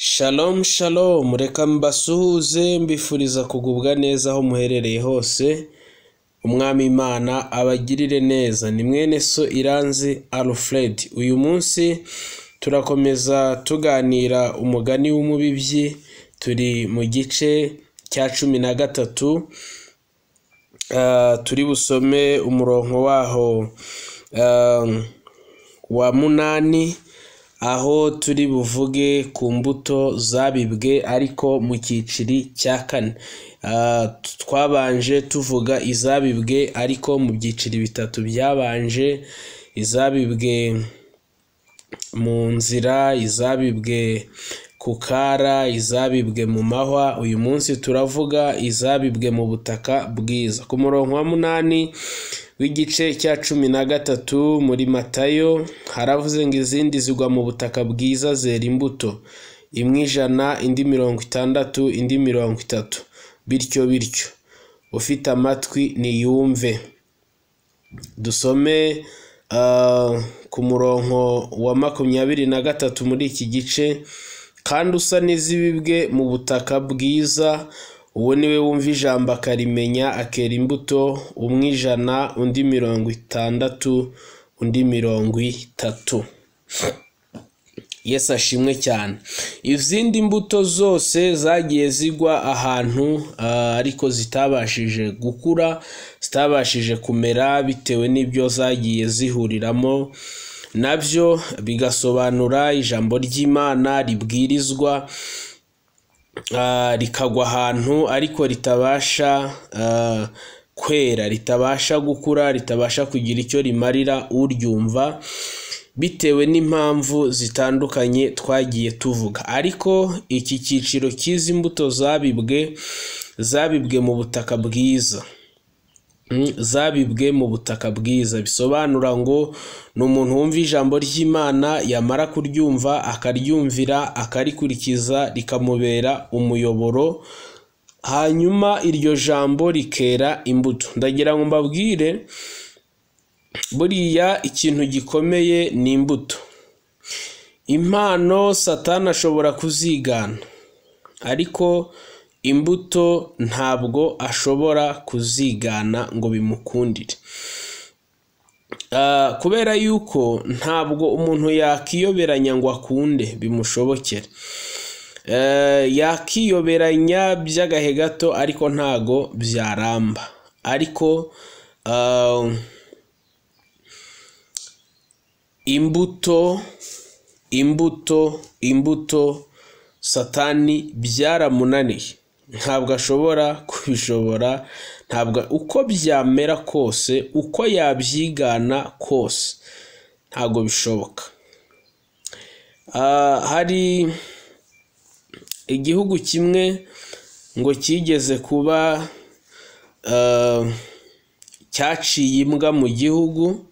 Shalom shalom, reka mbasuhuze mbifuriza kugubwa neza aho muherereye hose. Umwami Imana abagirire neza. Ni mwene so Iranzi Alfred. Uyu munsi turakomeza tuganira umugani w'umubibyi. Turi mu gice cya 13. Turi busome umurongo waho wa 8, aho turi buvuge ku mbuto zabibwe ariko mu cyiciri cya 4. Twabanje tuvuga izabibwe ariko mu byiciri bitatu byabanje: izabibwe mu nzira, izabibwe ku kara, izabibwe mu mahwa. Uyu munsi turavuga izabibwe mu butaka bwiza. Ku murongo wa 8 w'igice cya 13 muri Matayo haravuze ngo izindi zigwa mu butaka bwiza zera imbuto, imwe 100, indi 60, indi 30, bityo bityo. Ufite amatwi niyumve. Dusome ku murongo wa 23 muri iki gice. Kandi usa n'izibibwe mu butaka bwiza, uwo niwe wumva ijambo akarimenya, akera imbuto, umwe 100, undi 60, undi 30. Yesu ashimwe cyane. Izindi mbuto zose zagiye zigwa ahantu ariko zitabashije gukura, zitabashije kumera bitewe n'ibyo zagiye zihuriramo nabyo, bigasobanura ijambo ry'Imana ribwirizwa rikagwa ahantu ariko ritabasha kwera, ritabasha gukura, ritabasha kugira icyo rimarira uryumva bitewe n'impamvu zitandukanye twagiye tuvuga. Ariko iki cyiciro cy'izi mbuto zabibwe mu butaka bwiza, zabibwe mu butaka bwiza bisobanura ngo ni umuntu wumva ijambo ry'Imana, yamara kuryumva akaryumvira, akarikurikiza, rikamubera umuyoboro, hanyuma iryo jambo rikera imbuto. Ndagira ngo mbabwire, buriya ikintu gikomeye ni imbuto. Impano Satani ashobora kuzigana, ariko imbuto ntabwo ashobora kuzigana ngo bimukundire. Kubera yuko ntabwo umuntu yakiyoberanya ngo akunde bimushobokere. Yakiyoberanya by'agahe gato ariko ntago byaramba. Ariko imbuto Satani byaramunaniye, ntabwo ashobora kubishobora. Ntabwo uko byamera kose, uko yabyigana kose, ntabwo bishoboka. Hari igihugu kimwe ngo kigeze kuba cyaciye imbwa mu gihugu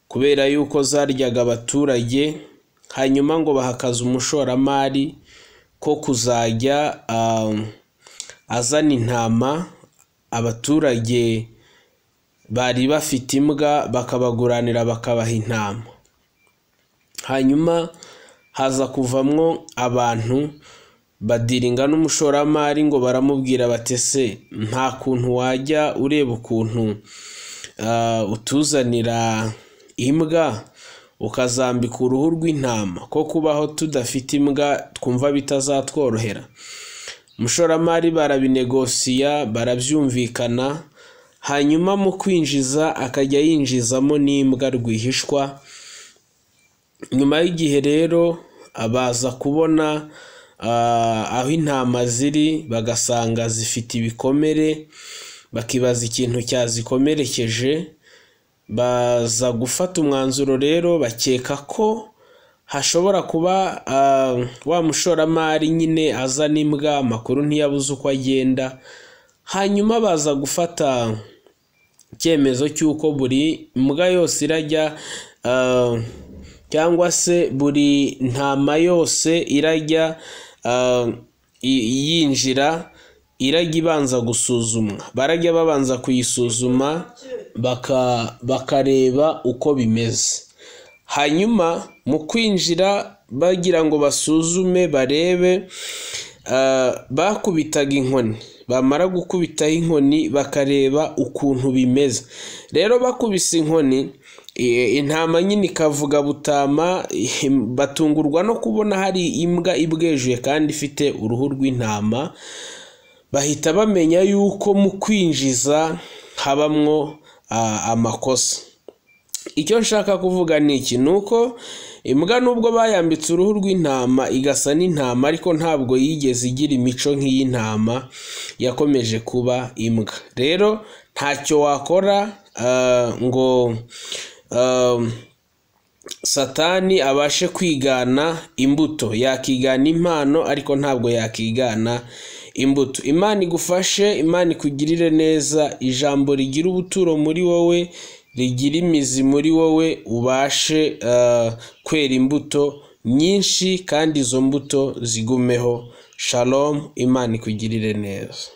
kubera yuko zaryaga abaturage, hanyuma ngo bahakaza umushoramari ko kuzajya azana intama. Abaturage bari bafite imbwa bakabaguranira bakabaha intama, hanyuma haza kuvamwo abantu badiringa n'umushoramari ngo baramubwira batese, nta kuntu wajya ureba ukuntu utuzanira imbwa ukazambika uruhu rw'intama, ko kubaho tudafite imbwa twumva bitazatworohera. Umushoramari barabinegosiya, barabyumvikana, hanyuma mu kwinjiza akajya yinjizamo n'imbwa rwihishwa. Nyuma y'igihe rero abaza kubona aho intama ziri, bagasanga zifite ibikomere, bakibaza ikintu cyazikomerekeje. Baza gufata umwanzuro rero, bakeka ko hashobora kuba wa mushoramari nyine azana imbwa, amakuru ntiyabuze uko agenda. Hanyuma baza gufata icyemezo cy'uko buri mbwa yose irajya cyangwa se buri ntama yose irajya yinjira, irajya ibanza gusuzumwa. Barajya babanza kuyisuzuma bakareba uko bimeze. Hanyuma mu kwinjira bagira ngo basuzume barebe, bakubitaga inkoni, bamara gukubitaho inkoni bakareba ukuntu bimeze. Rero bakubise inkoni, intama nyine ikavuga butama, batungurwa no kubona hari imbwa ibwejuye kandi ifite uruhu rw'intama. Bahita bamenya yuko mu kwinjiza habamwo amakosa. Icyo nshaka kuvuga ni iki, nuko imbwa nubwo bayambitse uruhu rw'intama igasa n'intama, ariko ntabwo yigeze igira imico nk'iy'intama, yakomeje kuba imbwa. Rero ntacyo wakora ngo Satani abashe kwigana imbuto. Yakigana impano ariko ntabwo yakigana imbuto. Imana igufashe, Imana ikugirire neza, ijambo rigira ubuturo muri wowe, rigira imizi muri wowe, ubashe kwera imbuto nyinshi kandi izo mbuto zigumeho. Shalom, Imana ikugirire neza.